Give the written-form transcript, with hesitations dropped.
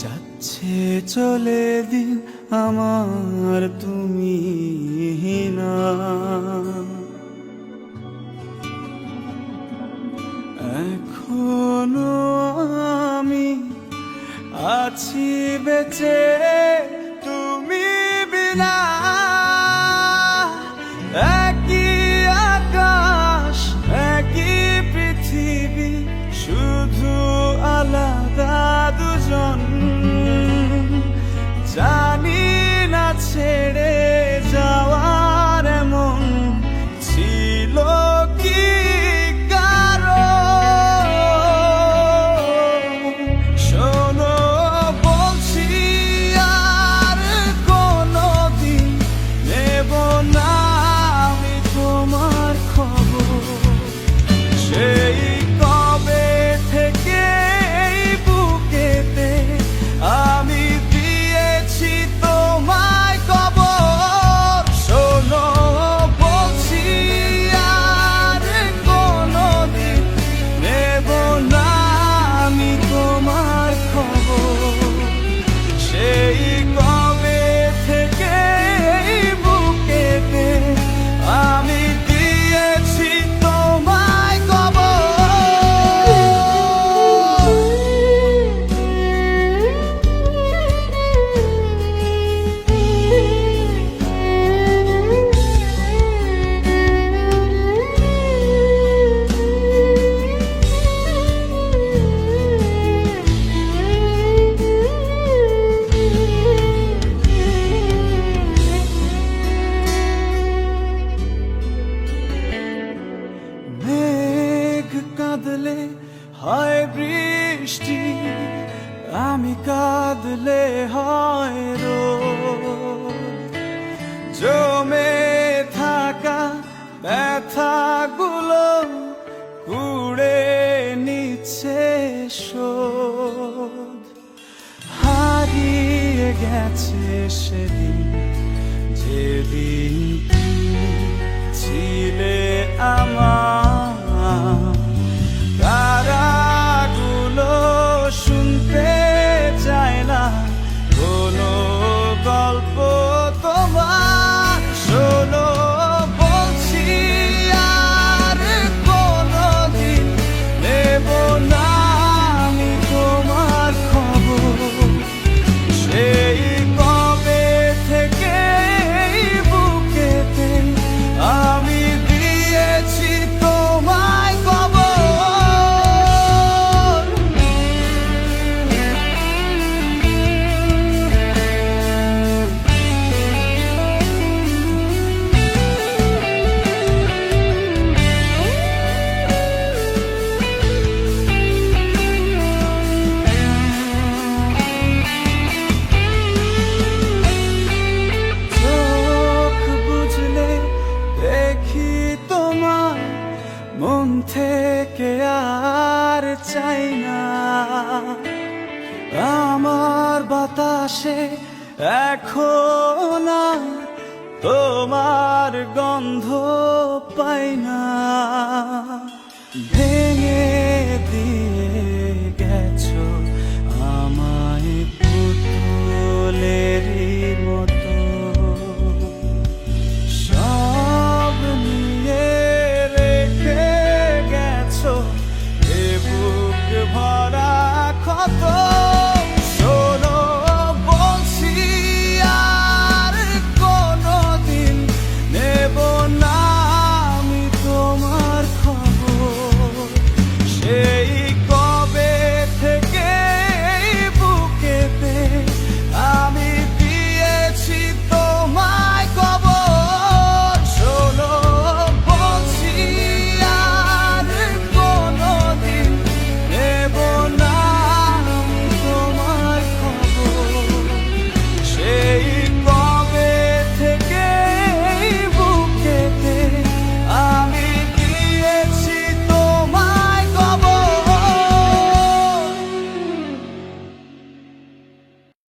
যাচ্ছে চলে দিন আমার তুমি না, এখনো আমি আছি বেঁচে তুমি বিনা। একই আকাশ একই পৃথিবী, শুধু আলাদা দুজন। জানি না ছেড়ে যাওয়ার এমন ছিল কি কারো। শোনো বলছি আর কোনোদিন নেব না আমি তোমার খবর। সেই কবে থেকে এই বুকেতে আমি দিয়েছি তোমায় কবর। শোনো বলছি আর কোনোদিন নেব না আমি তোমার খবর। সেই কবে থেকে এই বুকেতে আমি দিয়েছি তোমায় কবর। মেঘ কাঁদলে হয় বৃষ্টি, আমি কাঁদলে হয় রোদ। জমে থাকা ব্যথাগুলো কুড়ে নিচ্ছে শোধ। হারিয়ে গেছে সেদিন যেদিন তুমি ছিলে আমার। তারাগুলো শুনতে চায় না কোনো গল্প তোমার। শোনো বলছি আর কোনোদিন নেব না আমি তোমার খবর। সেই কবে থেকে এই বুকেতে আমি দিয়েছি তোমায় কবর। চোখ বুঝলে দেখি তোমার, মন থেকে আর চাই না। আমার বাতাসে এখন আর তোমার গন্ধ পাই না। ভেঙে